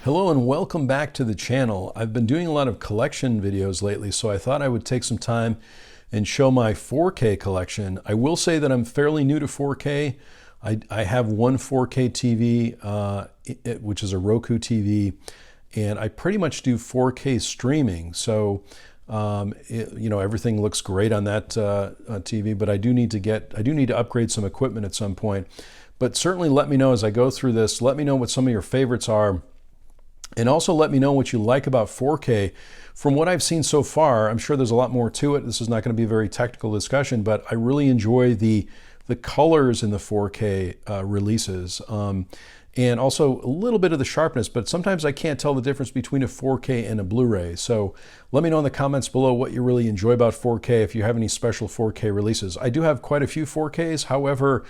Hello and welcome back to the channel. I've been doing a lot of collection videos lately, so I thought I would take some time and show my 4K collection. I will say that I'm fairly new to 4K. I have one 4K TV, which is a Roku TV, and I pretty much do 4K streaming. So, everything looks great on that TV, but I do need to upgrade some equipment at some point. But certainly let me know as I go through this. Let me know what some of your favorites are. And also let me know what you like about 4K. From what I've seen so far, I'm sure there's a lot more to it. This is not going to be a very technical discussion, but I really enjoy the colors in the 4K releases. And also a little bit of the sharpness, but sometimes I can't tell the difference between a 4K and a Blu-ray. So let me know in the comments below what you really enjoy about 4K, if you have any special 4K releases. I do have quite a few 4Ks. However,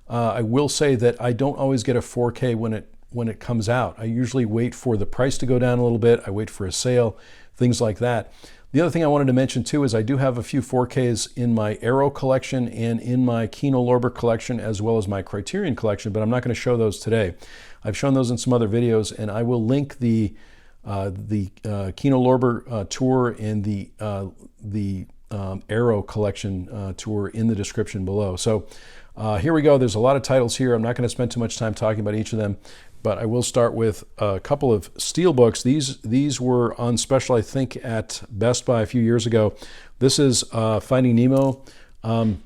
I will say that I don't always get a 4K when it comes out. I usually wait for the price to go down a little bit. I wait for a sale, things like that. The other thing I wanted to mention too is I do have a few 4Ks in my Arrow collection and in my Kino Lorber collection, as well as my Criterion collection, but I'm not going to show those today. I've shown those in some other videos, and I will link the Kino Lorber tour and the Arrow collection tour in the description below. So here we go. There's a lot of titles here. I'm not going to spend too much time talking about each of them, but I will start with a couple of steelbooks. These were on special, I think, at Best Buy a few years ago. This is Finding Nemo. I'm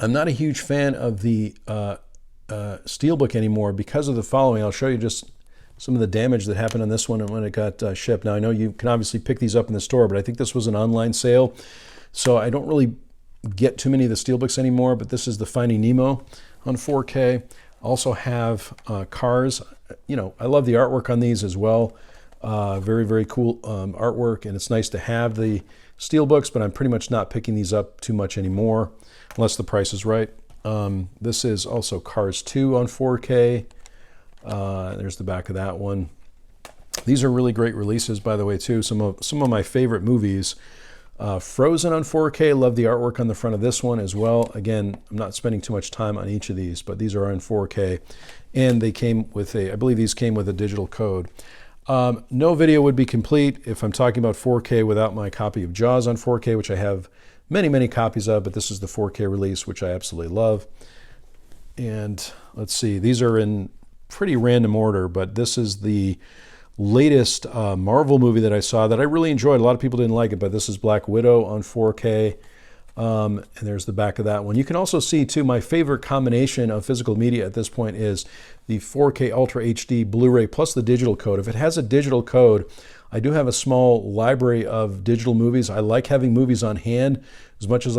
not a huge fan of the steelbook anymore because of the following. I'll show you just some of the damage that happened on this one and when it got shipped. Now, I know you can obviously pick these up in the store, but I think this was an online sale, so I don't really get too many of the steelbooks anymore, but this is the Finding Nemo on 4K. Also have Cars. I love the artwork on these as well. Very, very cool artwork, and it's nice to have the steelbooks, but I'm pretty much not picking these up too much anymore, unless the price is right. This is also Cars 2 on 4K. There's the back of that one. These are really great releases, by the way, too. Some of my favorite movies. Frozen on 4K, love the artwork on the front of this one as well. Again, I'm not spending too much time on each of these, but these are on 4K, and they came with I believe these came with a digital code. No video would be complete if I'm talking about 4K without my copy of Jaws on 4K, which I have many, many copies of, but this is the 4K release, which I absolutely love. And let's see, these are in pretty random order, but this is the latest Marvel movie that I saw that I really enjoyed. A lot of people didn't like it, but this is Black Widow on 4K. And there's the back of that one. You can also see, too, my favorite combination of physical media at this point is the 4K Ultra HD Blu-ray plus the digital code. If it has a digital code, I do have a small library of digital movies. I like having movies on hand as much as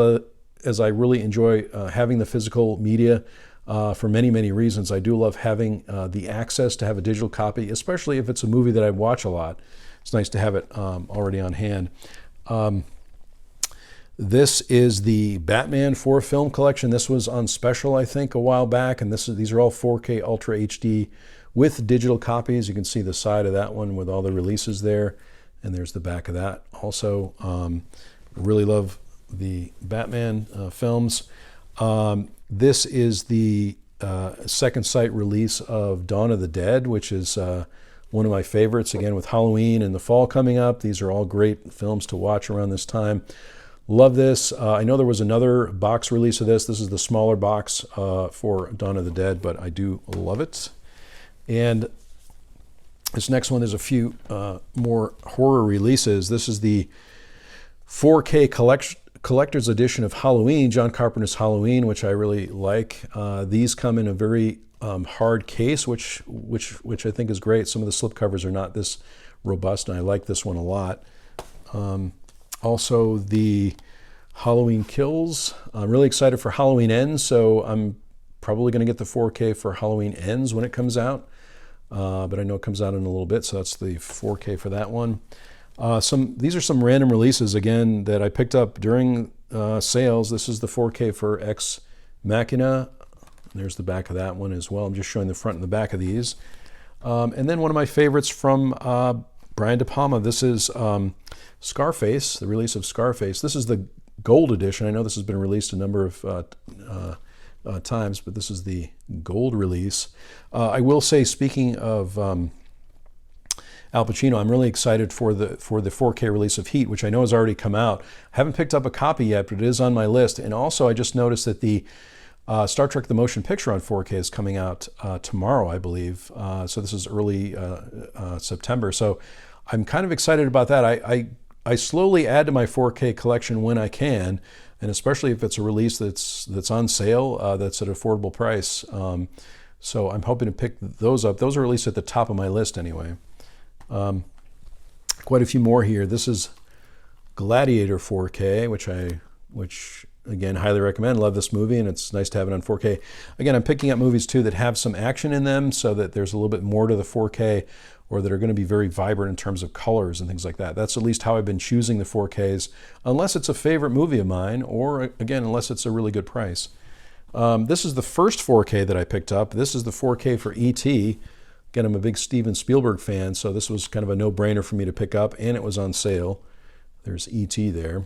I really enjoy having the physical media. For many, many reasons. I do love having the access to have a digital copy, especially if it's a movie that I watch a lot. It's nice to have it already on hand. This is the Batman 4 film collection. This was on special, I think, a while back, and these are all 4K Ultra HD with digital copies. You can see the side of that one with all the releases there, and there's the back of that also. Really love the Batman films. This is the second sight release of Dawn of the Dead, which is one of my favorites. Again, with Halloween and the fall coming up, these are all great films to watch around this time. Love this. I know there was another box release of this. This is the smaller box for Dawn of the Dead, but I do love it. And this next one, there's a few more horror releases. This is the 4K collector's edition of Halloween, John Carpenter's Halloween, which I really like. These come in a very hard case, which I think is great. Some of the slipcovers are not this robust, and I like this one a lot. Also, the Halloween Kills. I'm really excited for Halloween Ends, so I'm probably going to get the 4K for Halloween Ends when it comes out. But I know it comes out in a little bit, so that's the 4K for that one. These are some random releases, again, that I picked up during sales. This is the 4K for Ex Machina. There's the back of that one as well. I'm just showing the front and the back of these. And then one of my favorites from Brian De Palma. This is Scarface, the release of Scarface. This is the gold edition. I know this has been released a number of times, but this is the gold release. I will say, speaking of Al Pacino. I'm really excited for the 4K release of Heat, which I know has already come out. I haven't picked up a copy yet, but it is on my list. And also, I just noticed that the Star Trek: The Motion Picture on 4K is coming out tomorrow, I believe. So this is early September. So I'm kind of excited about that. I slowly add to my 4K collection when I can, and especially if it's a release that's on sale, that's at an affordable price. So I'm hoping to pick those up. Those are at least at the top of my list anyway. Quite a few more here. This is Gladiator 4K, which again, highly recommend. Love this movie, and it's nice to have it on 4K. Again, I'm picking up movies too that have some action in them, so that there's a little bit more to the 4K, or that are going to be very vibrant in terms of colors and things like that. That's at least how I've been choosing the 4Ks, unless it's a favorite movie of mine, or again, unless it's a really good price. This is the first 4K that I picked up. This is the 4K for E.T. Again, I'm a big Steven Spielberg fan, so this was kind of a no-brainer for me to pick up, and it was on sale. There's E.T. there.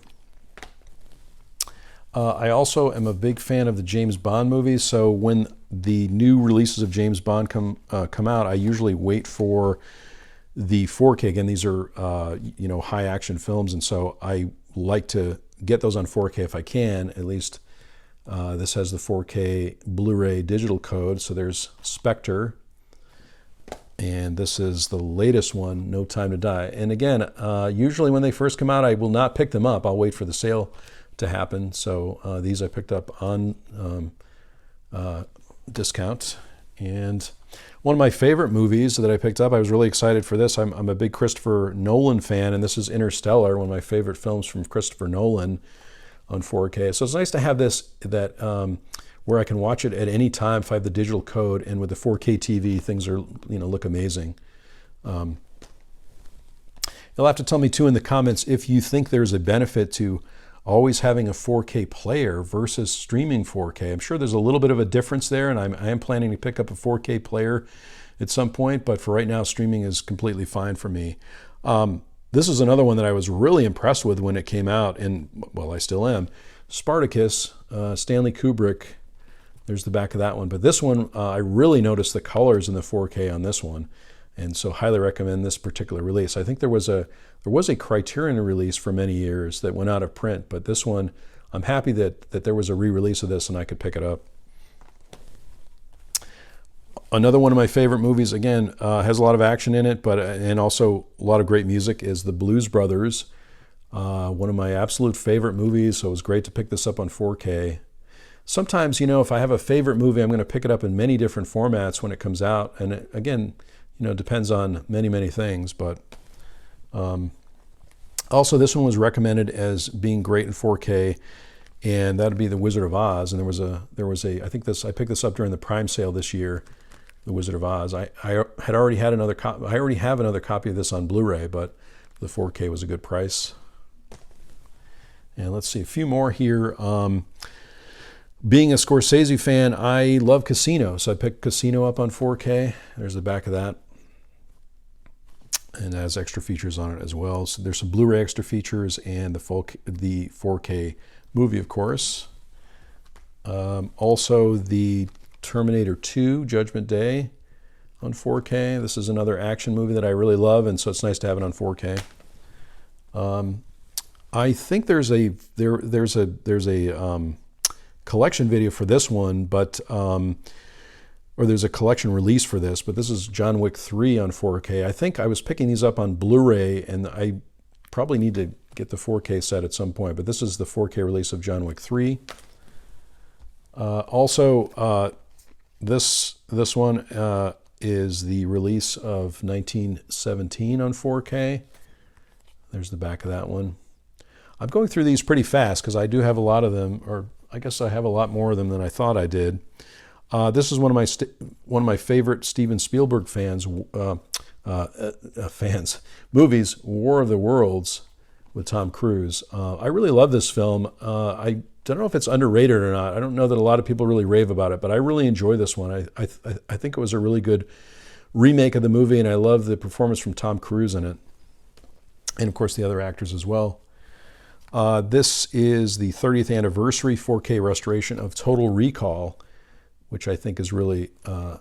I also am a big fan of the James Bond movies, so when the new releases of James Bond come out, I usually wait for the 4K. Again, these are high action films, and so I like to get those on 4K if I can. At least this has the 4K Blu-ray digital code. So there's Spectre, and this is the latest one, No Time to Die. And again, usually when they first come out, I will not pick them up. I'll wait for the sale to happen. So these I picked up on discount. And one of my favorite movies that I picked up, I was really excited for this. I'm a big Christopher Nolan fan, and this is Interstellar, one of my favorite films from Christopher Nolan, on 4K. So it's nice to have this where I can watch it at any time if I have the digital code, and with the 4K TV, things are look amazing. You'll have to tell me too in the comments if you think there's a benefit to always having a 4K player versus streaming 4K. I'm sure there's a little bit of a difference there, and I am planning to pick up a 4K player at some point, but for right now, streaming is completely fine for me. This is another one that I was really impressed with when it came out, and well, I still am. Spartacus, Stanley Kubrick. There's the back of that one. But this one, I really noticed the colors in the 4K on this one, and so highly recommend this particular release. I think there was a Criterion release for many years that went out of print, but this one, I'm happy that there was a re-release of this and I could pick it up. Another one of my favorite movies, again, has a lot of action in it, and also a lot of great music, is The Blues Brothers. One of my absolute favorite movies, so it was great to pick this up on 4K. Sometimes, if I have a favorite movie, I'm going to pick it up in many different formats when it comes out, and it, again, it depends on many, many things, but also this one was recommended as being great in 4K, and that would be The Wizard of Oz. And there was a I picked this up during the Prime sale this year, The Wizard of Oz. I already have another copy of this on Blu-ray, but the 4K was a good price. And let's see a few more here. Being a Scorsese fan, I love Casino, so I picked Casino up on 4K. There's the back of that. And it has extra features on it as well. So there's some Blu-ray extra features and the 4K movie, of course. Also, the Terminator 2 Judgment Day on 4K. This is another action movie that I really love, and so it's nice to have it on 4K. I think there's a collection video for this one, but or there's a collection release for this, but this is John Wick 3 on 4K. I think I was picking these up on Blu-ray, and I probably need to get the 4K set at some point, but this is the 4K release of John Wick 3. Also, this one is the release of 1917 on 4K. There's the back of that one. I'm going through these pretty fast because I do have a lot of them, or I guess I have a lot more of them than I thought I did. This is one of my favorite Steven Spielberg movies, War of the Worlds with Tom Cruise. I really love this film. I don't know if it's underrated or not. I don't know that a lot of people really rave about it, but I really enjoy this one. I think it was a really good remake of the movie, and I love the performance from Tom Cruise in it, and of course the other actors as well. This is the 30th anniversary 4K restoration of Total Recall, which I think is really a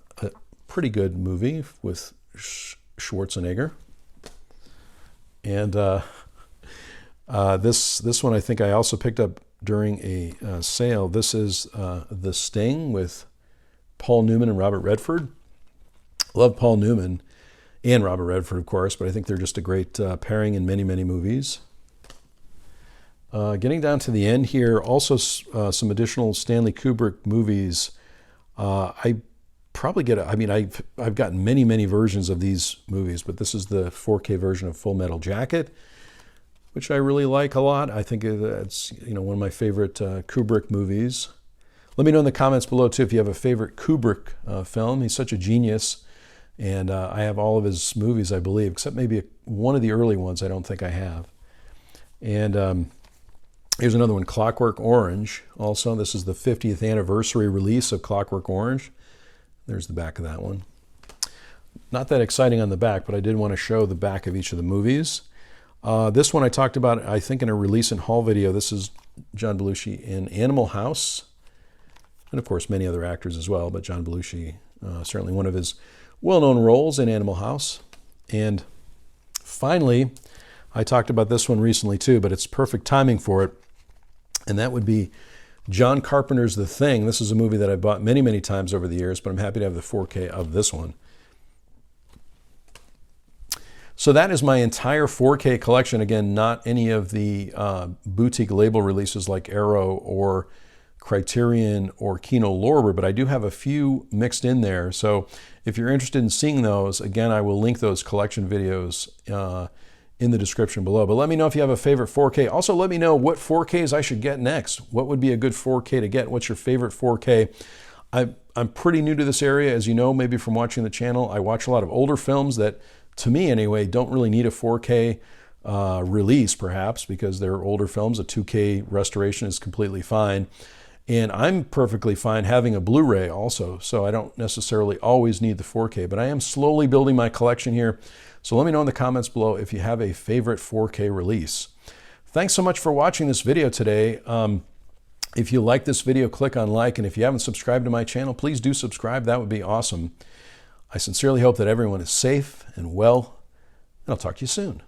pretty good movie with Schwarzenegger. And this one I think I also picked up during a sale. This is The Sting with Paul Newman and Robert Redford. Love Paul Newman and Robert Redford, of course, but I think they're just a great pairing in many, many movies. Getting down to the end here, also some additional Stanley Kubrick movies. I probably get, I've gotten many, many versions of these movies, but this is the 4K version of Full Metal Jacket, which I really like a lot. I think it's one of my favorite Kubrick movies. Let me know in the comments below too if you have a favorite Kubrick film. He's such a genius, and I have all of his movies, I believe, except maybe one of the early ones I don't think I have. And here's another one, Clockwork Orange. Also, this is the 50th anniversary release of Clockwork Orange. There's the back of that one. Not that exciting on the back, but I did want to show the back of each of the movies. This one I talked about, I think, in a release and haul video. This is John Belushi in Animal House. And, of course, many other actors as well, but John Belushi, certainly one of his well-known roles in Animal House. And finally, I talked about this one recently too, but it's perfect timing for it. And that would be John Carpenter's The Thing. This is a movie that I bought many, many times over the years, but I'm happy to have the 4K of this one. So that is my entire 4K collection. Again, not any of the boutique label releases like Arrow or Criterion or Kino Lorber, but I do have a few mixed in there. So if you're interested in seeing those, again, I will link those collection videos in the description below. But let me know if you have a favorite 4K. Also, let me know what 4Ks I should get next. What would be a good 4K to get? What's your favorite 4K? I'm pretty new to this area, as you know, maybe from watching the channel. I watch a lot of older films that, to me anyway, don't really need a 4K release, perhaps, because they're older films. A 2K restoration is completely fine. And I'm perfectly fine having a Blu-ray also, so I don't necessarily always need the 4K, but I am slowly building my collection here. So let me know in the comments below if you have a favorite 4K release. Thanks so much for watching this video today. If you like this video, click on like, and if you haven't subscribed to my channel, please do subscribe. That would be awesome. I sincerely hope that everyone is safe and well, and I'll talk to you soon.